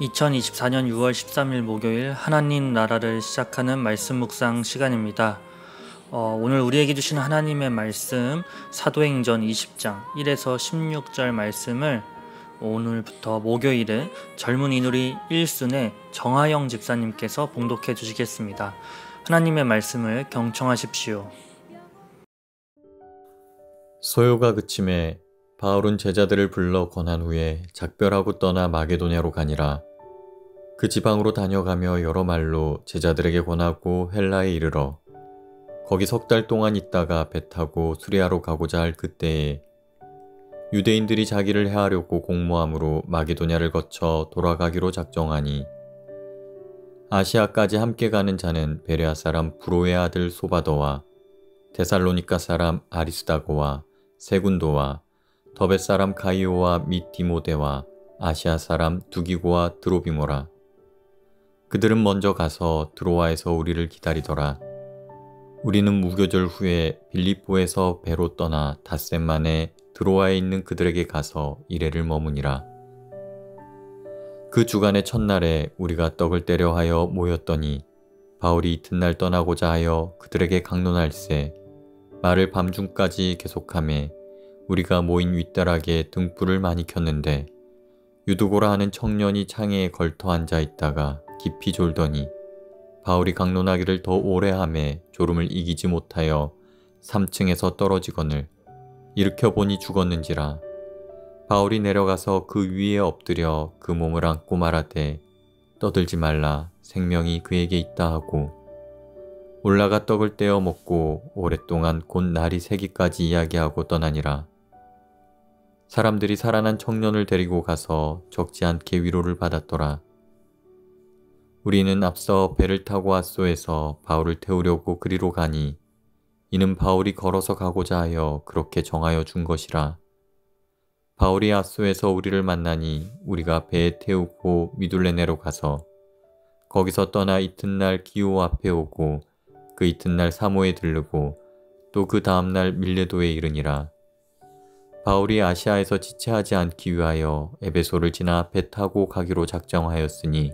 2024년 6월 13일 목요일 하나님 나라를 시작하는 말씀 묵상 시간입니다. 오늘 우리에게 주신 하나님의 말씀 사도행전 20장 1에서 16절 말씀을 오늘부터 목요일은 젊은이 누리 1순의 정하영 집사님께서 봉독해 주시겠습니다. 하나님의 말씀을 경청하십시오. 소요가 그침에 바울은 제자들을 불러 권한 후에 작별하고 떠나 마게도냐로 가니라. 그 지방으로 다녀가며 여러 말로 제자들에게 권하고 헬라에 이르러 거기 석 달 동안 있다가 배 타고 수리아로 가고자 할 그때에 유대인들이 자기를 해하려고 공모함으로 마게도냐를 거쳐 돌아가기로 작정하니 아시아까지 함께 가는 자는 베레아 사람 브로의 아들 소바더와 데살로니가 사람 아리스다고와 세군도와 더벳 사람 가이오와 및 디모데와 아시아 사람 두기고와 드로비모라. 그들은 먼저 가서 드로아에서 우리를 기다리더라. 우리는 무교절 후에 빌립보에서 배로 떠나 닷새 만에 드로아에 있는 그들에게 가서 이레를 머무니라. 그 주간의 첫날에 우리가 떡을 떼려 하여 모였더니 바울이 이튿날 떠나고자 하여 그들에게 강론할세 말을 밤중까지 계속하매 우리가 모인 윗다락에 등불을 많이 켰는데 유두고라 하는 청년이 창에 걸터 앉아 있다가 깊이 졸더니 바울이 강론하기를 더 오래 하매 졸음을 이기지 못하여 3층에서 떨어지거늘 일으켜 보니 죽었는지라. 바울이 내려가서 그 위에 엎드려 그 몸을 안고 말하되 떠들지 말라 생명이 그에게 있다 하고 올라가 떡을 떼어 먹고 오랫동안 곧 날이 새기까지 이야기하고 떠나니라. 사람들이 살아난 청년을 데리고 가서 적지 않게 위로를 받았더라. 우리는 앞서 배를 타고 아소에서 바울을 태우려고 그리로 가니 이는 바울이 걸어서 가고자 하여 그렇게 정하여 준 것이라. 바울이 아소에서 우리를 만나니 우리가 배에 태우고 미둘레네로 가서 거기서 떠나 이튿날 기오 앞에 오고 그 이튿날 사모에 들르고 또 그 다음날 밀레도에 이르니라. 바울이 아시아에서 지체하지 않기 위하여 에베소를 지나 배 타고 가기로 작정하였으니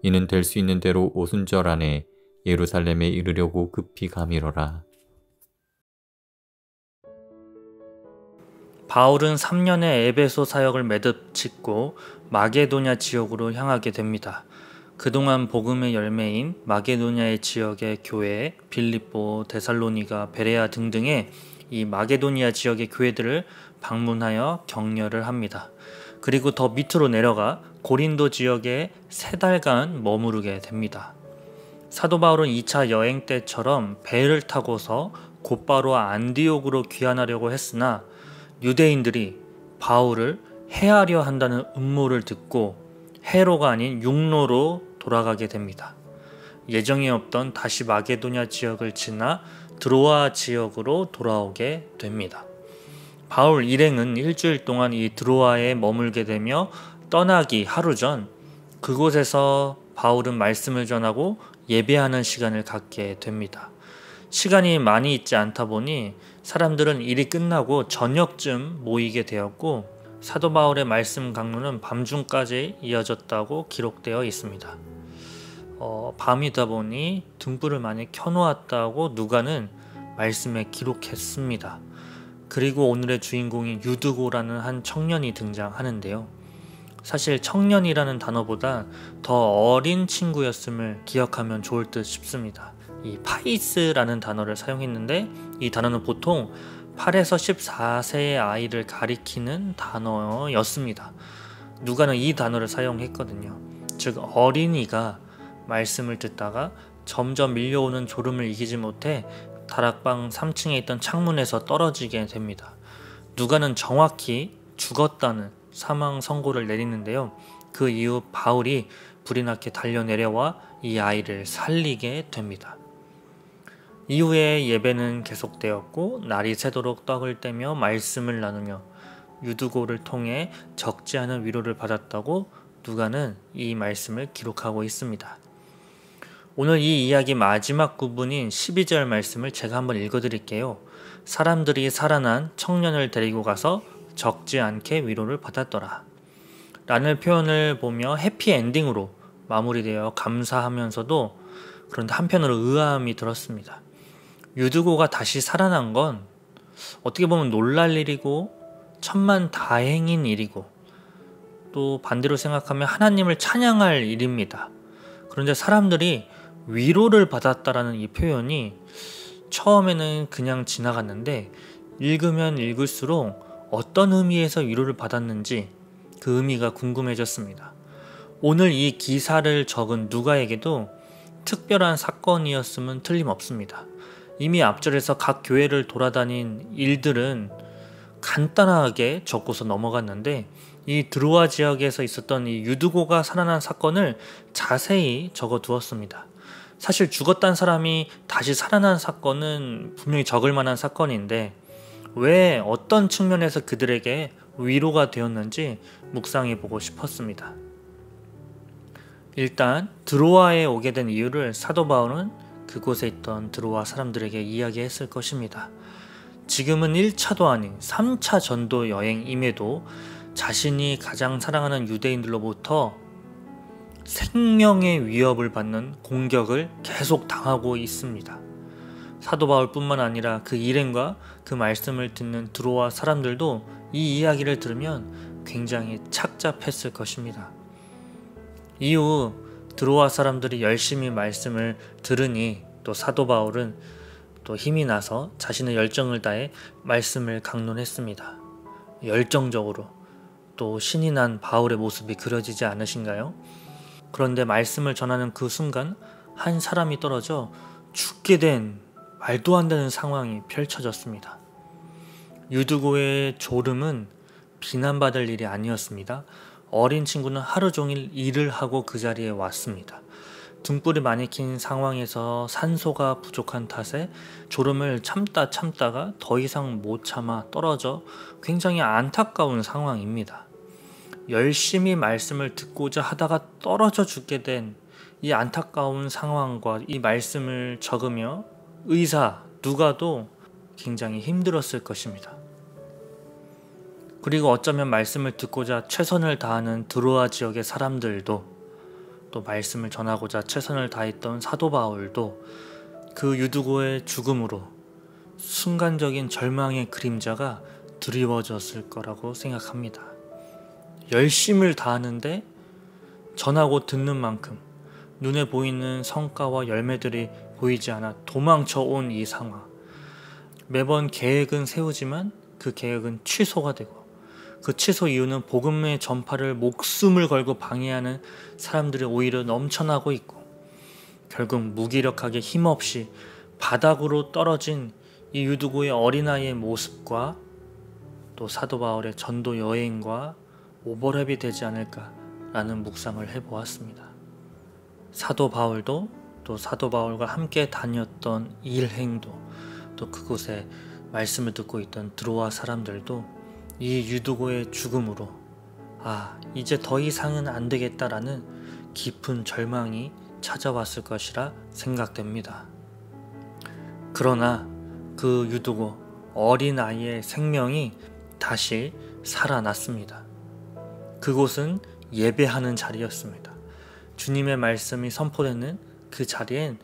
이는 될 수 있는 대로 오순절 안에 예루살렘에 이르려고 급히 가미러라. 바울은 3년의 에베소 사역을 매듭 짓고 마게도냐 지역으로 향하게 됩니다. 그동안 복음의 열매인 마게도냐의 지역의 교회, 빌립보, 데살로니가, 베레아 등등의 이 마게도니아 지역의 교회들을 방문하여 격려를 합니다. 그리고 더 밑으로 내려가 고린도 지역에 3달간 머무르게 됩니다. 사도 바울은 2차 여행 때처럼 배를 타고서 곧바로 안디옥으로 귀환하려고 했으나 유대인들이 바울을 해하려 한다는 음모를 듣고 해로가 아닌 육로로 돌아가게 됩니다. 예정이 없던 다시 마게도냐 지역을 지나 드로아 지역으로 돌아오게 됩니다. 바울 일행은 일주일 동안 이 드로아에 머물게 되며 떠나기 하루 전 그곳에서 바울은 말씀을 전하고 예배하는 시간을 갖게 됩니다. 시간이 많이 있지 않다 보니 사람들은 일이 끝나고 저녁쯤 모이게 되었고 사도 바울의 말씀 강론은 밤중까지 이어졌다고 기록되어 있습니다. 밤이다 보니 등불을 많이 켜놓았다고 누가는 말씀에 기록했습니다. 그리고 오늘의 주인공인 유두고라는 한 청년이 등장하는데요. 사실 청년이라는 단어보다 더 어린 친구였음을 기억하면 좋을 듯 싶습니다. 이 파이스라는 단어를 사용했는데 이 단어는 보통 8에서 14세의 아이를 가리키는 단어였습니다. 누가는 이 단어를 사용했거든요. 즉 어린이가 말씀을 듣다가 점점 밀려오는 졸음을 이기지 못해 다락방 3층에 있던 창문에서 떨어지게 됩니다. 누가는 정확히 죽었다는 사망 선고를 내리는데요. 그 이후 바울이 불이 나게 달려내려와 이 아이를 살리게 됩니다. 이후에 예배는 계속되었고 날이 새도록 떡을 떼며 말씀을 나누며 유두고를 통해 적지 않은 위로를 받았다고 누가는 이 말씀을 기록하고 있습니다. 오늘 이 이야기 마지막 부분인 12절 말씀을 제가 한번 읽어드릴게요. 사람들이 살아난 청년을 데리고 가서 적지 않게 위로를 받았더라. 라는 표현을 보며 해피엔딩으로 마무리되어 감사하면서도 그런데 한편으로 의아함이 들었습니다. 유두고가 다시 살아난 건 어떻게 보면 놀랄 일이고 천만다행인 일이고 또 반대로 생각하면 하나님을 찬양할 일입니다. 그런데 사람들이 위로를 받았다라는 이 표현이 처음에는 그냥 지나갔는데 읽으면 읽을수록 어떤 의미에서 위로를 받았는지 그 의미가 궁금해졌습니다. 오늘 이 기사를 적은 누가에게도 특별한 사건이었음은 틀림없습니다. 이미 앞절에서 각 교회를 돌아다닌 일들은 간단하게 적고서 넘어갔는데 이 드로아 지역에서 있었던 이 유두고가 살아난 사건을 자세히 적어두었습니다. 사실 죽었던 사람이 다시 살아난 사건은 분명히 적을 만한 사건인데 왜 어떤 측면에서 그들에게 위로가 되었는지 묵상해보고 싶었습니다. 일단 드로아에 오게 된 이유를 사도 바울은 그곳에 있던 드로아 사람들에게 이야기했을 것입니다. 지금은 1차도 아닌 3차 전도 여행임에도 자신이 가장 사랑하는 유대인들로부터 생명의 위협을 받는 공격을 계속 당하고 있습니다. 사도 바울뿐만 아니라 그 일행과 그 말씀을 듣는 드로아 사람들도 이 이야기를 들으면 굉장히 착잡했을 것입니다. 이후 드로아 사람들이 열심히 말씀을 들으니 또 사도 바울은 또 힘이 나서 자신의 열정을 다해 말씀을 강론했습니다. 열정적으로 또 신이 난 바울의 모습이 그려지지 않으신가요? 그런데 말씀을 전하는 그 순간 한 사람이 떨어져 죽게 된 말도 안 되는 상황이 펼쳐졌습니다. 유두고의 졸음은 비난받을 일이 아니었습니다. 어린 친구는 하루 종일 일을 하고 그 자리에 왔습니다. 등불이 많이 킨 상황에서 산소가 부족한 탓에 졸음을 참다가 더 이상 못 참아 떨어져 굉장히 안타까운 상황입니다. 열심히 말씀을 듣고자 하다가 떨어져 죽게 된 이 안타까운 상황과 이 말씀을 적으며 의사 누가도 굉장히 힘들었을 것입니다. 그리고 어쩌면 말씀을 듣고자 최선을 다하는 드로아 지역의 사람들도 또 말씀을 전하고자 최선을 다했던 사도 바울도 그 유두고의 죽음으로 순간적인 절망의 그림자가 드리워졌을 거라고 생각합니다. 열심을 다하는데 전하고 듣는 만큼 눈에 보이는 성과와 열매들이 보이지 않아 도망쳐 온 이 상황. 매번 계획은 세우지만 그 계획은 취소가 되고 그 취소 이유는 복음의 전파를 목숨을 걸고 방해하는 사람들이 오히려 넘쳐나고 있고 결국 무기력하게 힘없이 바닥으로 떨어진 이 유두고의 어린아이의 모습과 또 사도 바울의 전도 여행과 오버랩이 되지 않을까라는 묵상을 해보았습니다. 사도 바울도 또 사도 바울과 함께 다녔던 일행도 또 그곳에 말씀을 듣고 있던 드로아 사람들도 이 유두고의 죽음으로 이제 더 이상은 안 되겠다라는 깊은 절망이 찾아왔을 것이라 생각됩니다. 그러나 그 유두고 어린아이의 생명이 다시 살아났습니다. 그곳은 예배하는 자리였습니다. 주님의 말씀이 선포되는 그 자리엔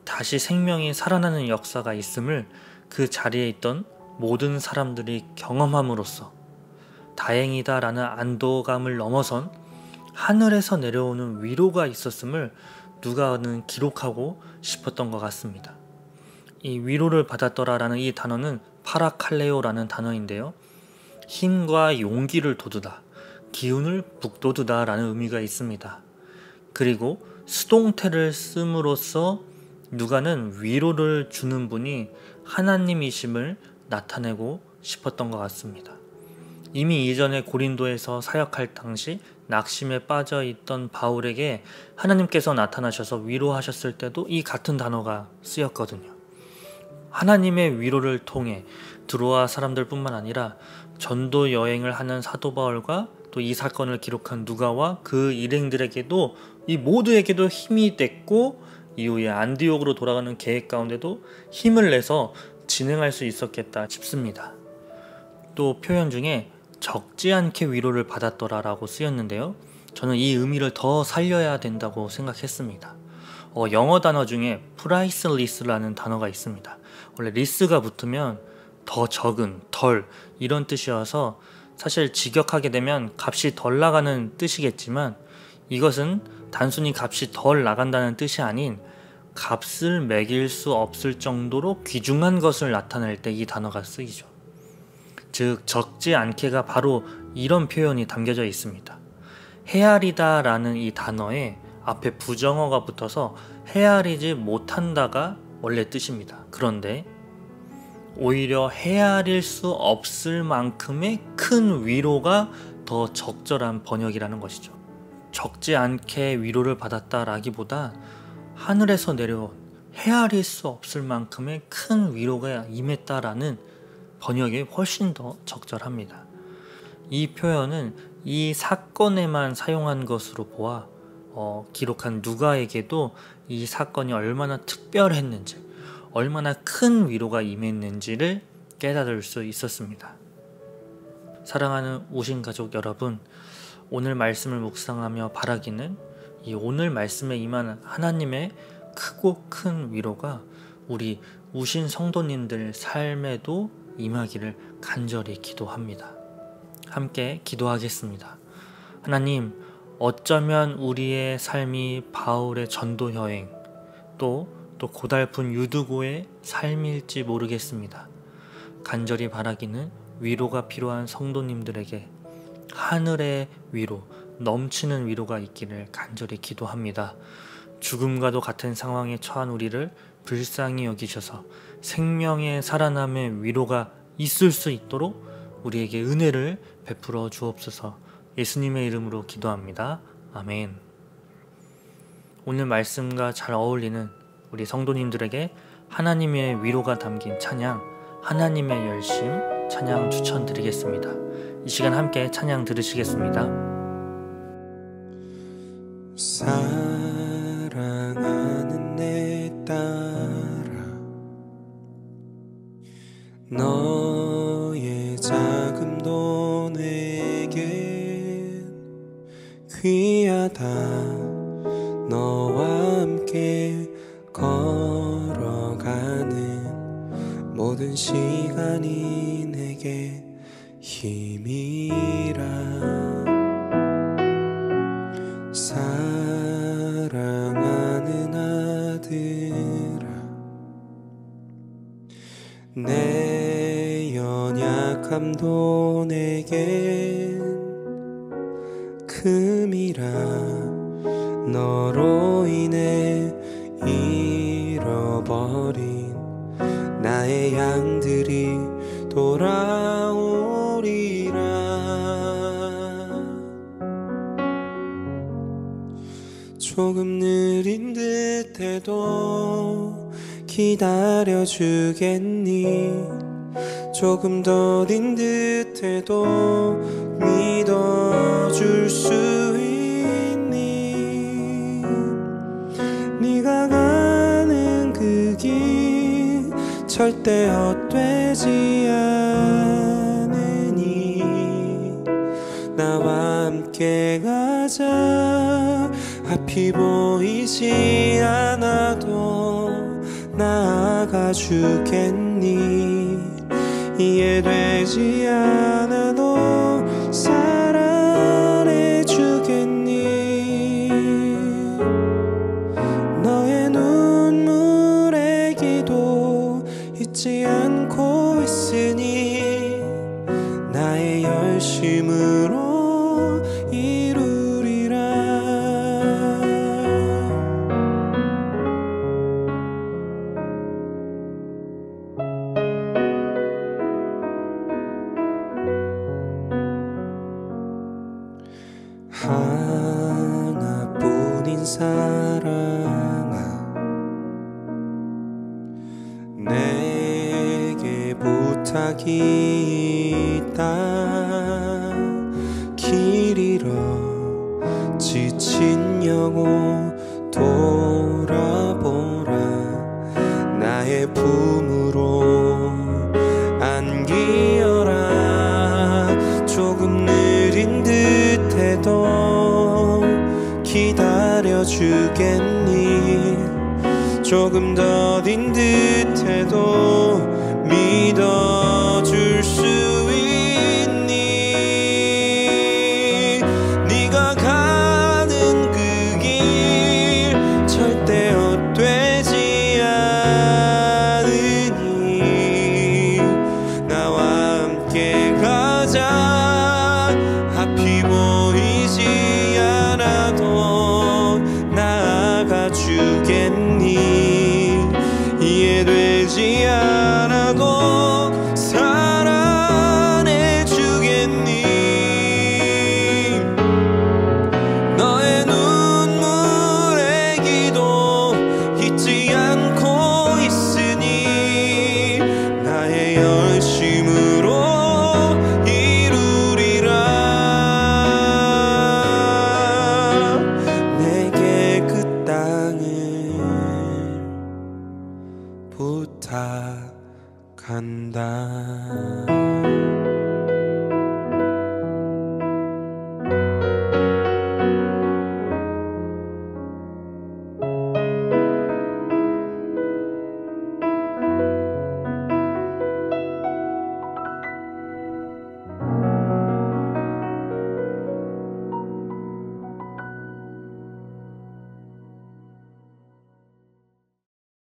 다시 생명이 살아나는 역사가 있음을 그 자리에 있던 모든 사람들이 경험함으로써 다행이다 라는 안도감을 넘어선 하늘에서 내려오는 위로가 있었음을 누가는 기록하고 싶었던 것 같습니다. 이 위로를 받았더라 라는 이 단어는 파라칼레오라는 단어인데요. 힘과 용기를 돋우다, 기운을 북돋우다 라는 의미가 있습니다. 그리고 수동태를 씀으로써 누가는 위로를 주는 분이 하나님이심을 나타내고 싶었던 것 같습니다. 이미 이전에 고린도에서 사역할 당시 낙심에 빠져 있던 바울에게 하나님께서 나타나셔서 위로하셨을 때도 이 같은 단어가 쓰였거든요. 하나님의 위로를 통해 드로아 사람들뿐만 아니라 전도 여행을 하는 사도 바울과 또 이 사건을 기록한 누가와 그 일행들에게도 이 모두에게도 힘이 됐고 이후에 안디옥으로 돌아가는 계획 가운데도 힘을 내서 진행할 수 있었겠다 싶습니다. 또 표현 중에 적지 않게 위로를 받았더라라고 쓰였는데요. 저는 이 의미를 더 살려야 된다고 생각했습니다. 영어 단어 중에 priceless라는 단어가 있습니다. 원래 less가 붙으면 더 적은, 덜 이런 뜻이어서 사실 직역하게 되면 값이 덜 나가는 뜻이겠지만 이것은 단순히 값이 덜 나간다는 뜻이 아닌 값을 매길 수 없을 정도로 귀중한 것을 나타낼 때 이 단어가 쓰이죠. 즉 적지 않게가 바로 이런 표현이 담겨져 있습니다. 헤아리다 라는 이 단어에 앞에 부정어가 붙어서 헤아리지 못한다가 원래 뜻입니다. 그런데 오히려 헤아릴 수 없을 만큼의 큰 위로가 더 적절한 번역이라는 것이죠. 적지 않게 위로를 받았다라기보다 하늘에서 내려온 헤아릴 수 없을 만큼의 큰 위로가 임했다라는 번역이 훨씬 더 적절합니다. 이 표현은 이 사건에만 사용한 것으로 보아 기록한 누가에게도 이 사건이 얼마나 특별했는지, 얼마나 큰 위로가 임했는지를 깨달을 수 있었습니다. 사랑하는 우신 가족 여러분, 오늘 말씀을 묵상하며 바라기는 이 오늘 말씀에 임한 하나님의 크고 큰 위로가 우리 우신 성도님들 삶에도 임하기를 간절히 기도합니다. 함께 기도하겠습니다. 하나님, 어쩌면 우리의 삶이 바울의 전도 여행, 또 고달픈 유두고의 삶일지 모르겠습니다. 간절히 바라기는 위로가 필요한 성도님들에게 하늘의 위로, 넘치는 위로가 있기를 간절히 기도합니다. 죽음과도 같은 상황에 처한 우리를 불쌍히 여기셔서 생명의 살아남의 위로가 있을 수 있도록 우리에게 은혜를 베풀어 주옵소서. 예수님의 이름으로 기도합니다. 아멘. 오늘 말씀과 잘 어울리는 우리 성도님들에게 하나님의 위로가 담긴 찬양, 하나님의 열심 찬양 추천드리겠습니다. 이 시간 함께 찬양 들으시겠습니다. 사랑하는 내 딸아, 너의 자금도 내겐 귀하다. 너와 함께 걸어가는 모든 시간이 내게 힘이라. 사랑하는 아들아, 내 연약함도 내겐 금이라. 너로 인해 잃어버린 나의 양들이 돌아오리라. 조금 느린 듯해도 기다려주겠니? 조금 더딘 듯해도 믿어줄 수 있니? 네가 가는 그 길 절대 헛되지 않으니 나와 함께 가자. 앞이 보이지 않아도 나아가 주겠니? 이해되지 않아도 사랑해 주겠니? 너의 눈물의 기도 잊지 않고 있으니 나의 열심으로 하나뿐인 사랑아, 내게 부탁이 있다. 길 잃어 지친 영혼 돌아보라. 나의 품으로 안기어라. 조금 지켜주겠니? 조금 더딘 듯해도 믿어줄 수 있니? 네가 가는 그 길 절대 헛되지 않으니 나와 함께 가자. 앞이 보이지 않아도 나아가 주겠니? 이해되지 않아도 사랑해 주겠니? 너의 눈물의 기도 잊지 않고 있으니 나의 열심으로 이루리라. 내게 그 땅을 부탁한다.